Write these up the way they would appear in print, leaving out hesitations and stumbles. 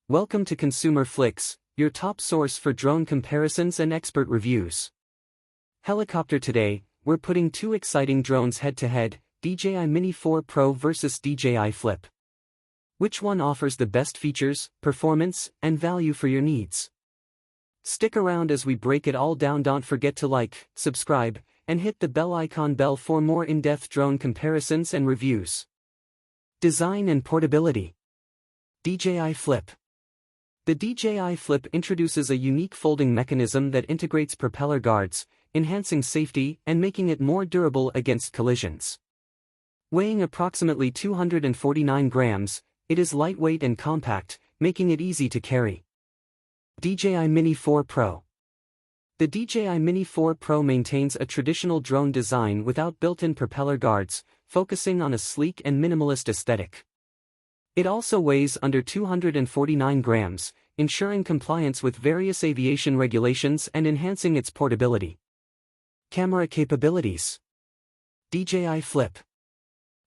Welcome to Consumer Flix, your top source for drone comparisons and expert reviews. Helicopter. Today, we're putting two exciting drones head-to-head, DJI Mini 4 Pro versus DJI Flip. Which one offers the best features, performance, and value for your needs? Stick around as we break it all down. Don't forget to like, subscribe, and hit the bell for more in-depth drone comparisons and reviews. Design and portability. DJI Flip. The DJI Flip introduces a unique folding mechanism that integrates propeller guards, enhancing safety and making it more durable against collisions. Weighing approximately 249 grams, it is lightweight and compact, making it easy to carry. DJI Mini 4 Pro. The DJI Mini 4 Pro maintains a traditional drone design without built-in propeller guards, focusing on a sleek and minimalist aesthetic. It also weighs under 249 grams, ensuring compliance with various aviation regulations and enhancing its portability. Camera capabilities. DJI Flip.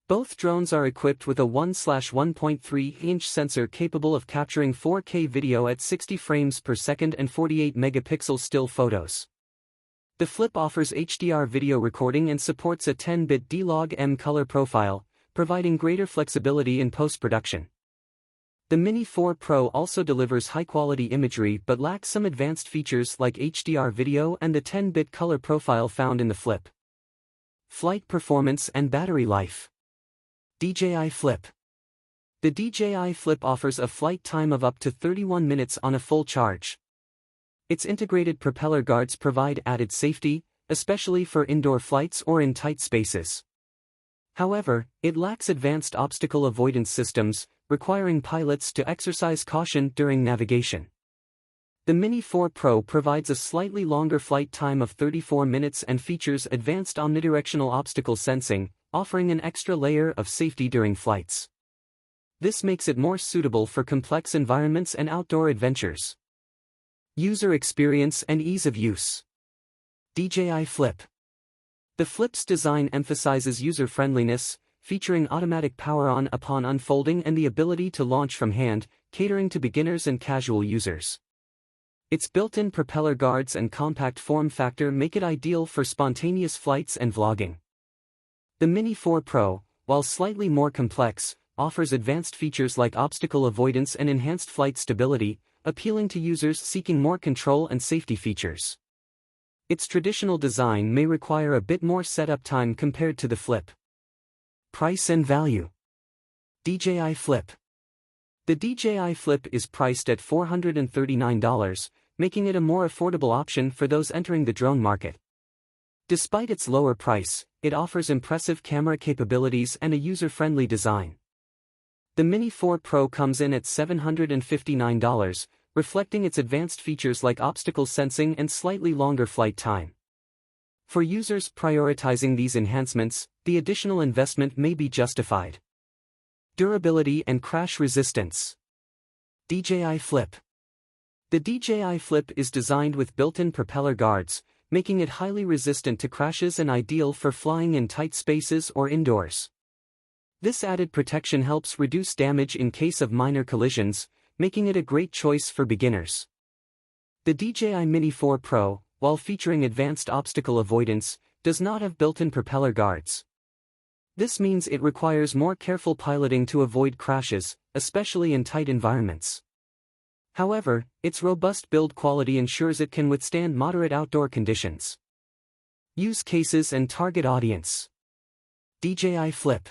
Both drones are equipped with a 1/1.3-inch sensor capable of capturing 4K video at 60 frames per second and 48 megapixel still photos. The Flip offers HDR video recording and supports a 10-bit D-Log-M color profile, providing greater flexibility in post-production. The Mini 4 Pro also delivers high-quality imagery but lacks some advanced features like HDR video and the 10-bit color profile found in the Flip. Flight performance and battery life. DJI Flip. The DJI Flip offers a flight time of up to 31 minutes on a full charge. Its integrated propeller guards provide added safety, especially for indoor flights or in tight spaces. However, it lacks advanced obstacle avoidance systems, requiring pilots to exercise caution during navigation. The Mini 4 Pro provides a slightly longer flight time of 34 minutes and features advanced omnidirectional obstacle sensing, offering an extra layer of safety during flights. This makes it more suitable for complex environments and outdoor adventures. User experience and ease of use. DJI Flip. The Flip's design emphasizes user-friendliness, featuring automatic power-on upon unfolding and the ability to launch from hand, catering to beginners and casual users. Its built-in propeller guards and compact form factor make it ideal for spontaneous flights and vlogging. The Mini 4 Pro, while slightly more complex, offers advanced features like obstacle avoidance and enhanced flight stability, appealing to users seeking more control and safety features. Its traditional design may require a bit more setup time compared to the Flip. Price and value. DJI Flip. The DJI Flip is priced at $439, making it a more affordable option for those entering the drone market. Despite its lower price, it offers impressive camera capabilities and a user-friendly design. The Mini 4 Pro comes in at $759, reflecting its advanced features like obstacle sensing and slightly longer flight time. For users prioritizing these enhancements, the additional investment may be justified. Durability and crash resistance. DJI Flip. The DJI Flip is designed with built-in propeller guards, making it highly resistant to crashes and ideal for flying in tight spaces or indoors. This added protection helps reduce damage in case of minor collisions, making it a great choice for beginners. The DJI Mini 4 Pro, while featuring advanced obstacle avoidance, does not have built-in propeller guards. This means it requires more careful piloting to avoid crashes, especially in tight environments. However, its robust build quality ensures it can withstand moderate outdoor conditions. Use cases and target audience. DJI Flip.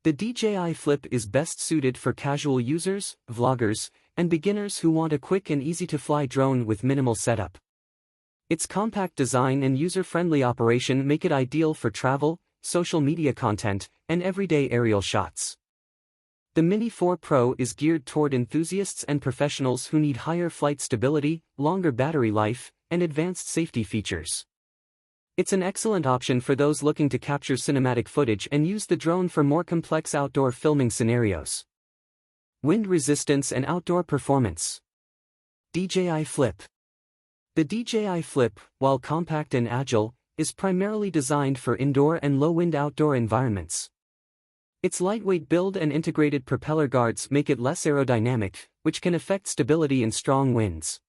The DJI Flip is best suited for casual users, vloggers, and beginners who want a quick and easy-to-fly drone with minimal setup. Its compact design and user-friendly operation make it ideal for travel, social media content, and everyday aerial shots. The Mini 4 Pro is geared toward enthusiasts and professionals who need higher flight stability, longer battery life, and advanced safety features. It's an excellent option for those looking to capture cinematic footage and use the drone for more complex outdoor filming scenarios. Wind resistance and outdoor performance. DJI Flip. The DJI Flip, while compact and agile, is primarily designed for indoor and low-wind outdoor environments. Its lightweight build and integrated propeller guards make it less aerodynamic, which can affect stability in strong winds.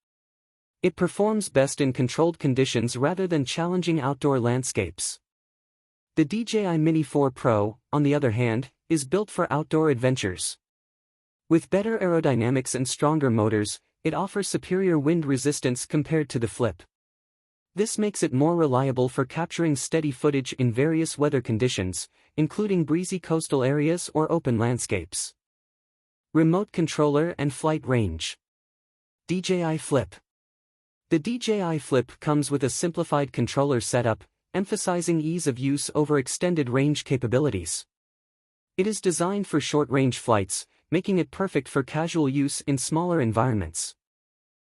It performs best in controlled conditions rather than challenging outdoor landscapes. The DJI Mini 4 Pro, on the other hand, is built for outdoor adventures. With better aerodynamics and stronger motors, it offers superior wind resistance compared to the Flip. This makes it more reliable for capturing steady footage in various weather conditions, including breezy coastal areas or open landscapes. Remote controller and flight range. DJI Flip. The DJI Flip comes with a simplified controller setup, emphasizing ease of use over extended range capabilities. It is designed for short-range flights, making it perfect for casual use in smaller environments.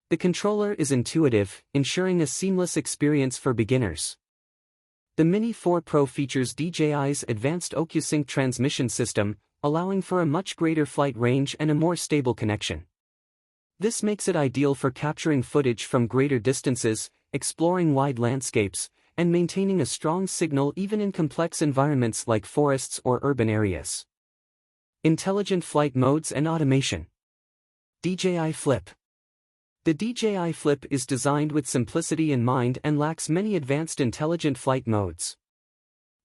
The controller is intuitive, ensuring a seamless experience for beginners. The Mini 4 Pro features DJI's advanced OcuSync transmission system, allowing for a much greater flight range and a more stable connection. This makes it ideal for capturing footage from greater distances, exploring wide landscapes, and maintaining a strong signal even in complex environments like forests or urban areas. Intelligent flight modes and automation. DJI Flip. The DJI Flip is designed with simplicity in mind and lacks many advanced intelligent flight modes.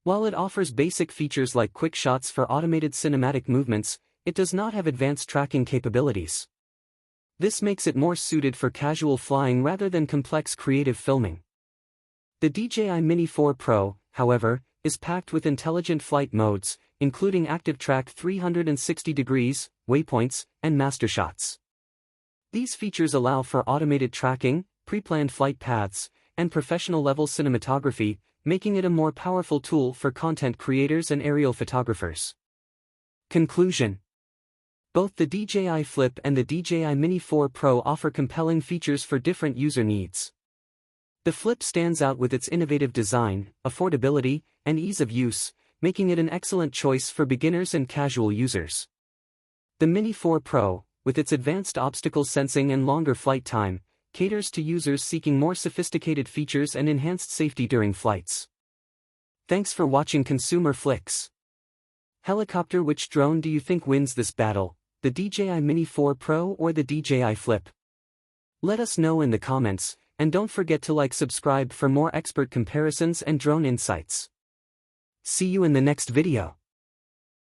While it offers basic features like quick shots for automated cinematic movements, it does not have advanced tracking capabilities. This makes it more suited for casual flying rather than complex creative filming. The DJI Mini 4 Pro, however, is packed with intelligent flight modes, including Active Track 360 degrees, waypoints, and master shots. These features allow for automated tracking, pre-planned flight paths, and professional-level cinematography, making it a more powerful tool for content creators and aerial photographers. Conclusion. Both the DJI Flip and the DJI Mini 4 Pro offer compelling features for different user needs. The Flip stands out with its innovative design, affordability, and ease of use, making it an excellent choice for beginners and casual users. The Mini 4 Pro, with its advanced obstacle sensing and longer flight time, caters to users seeking more sophisticated features and enhanced safety during flights. Thanks for watching Consumer Flix. Helicopter: which drone do you think wins this battle, the DJI Mini 4 Pro or the DJI Flip? Let us know in the comments, and don't forget to subscribe for more expert comparisons and drone insights. See you in the next video.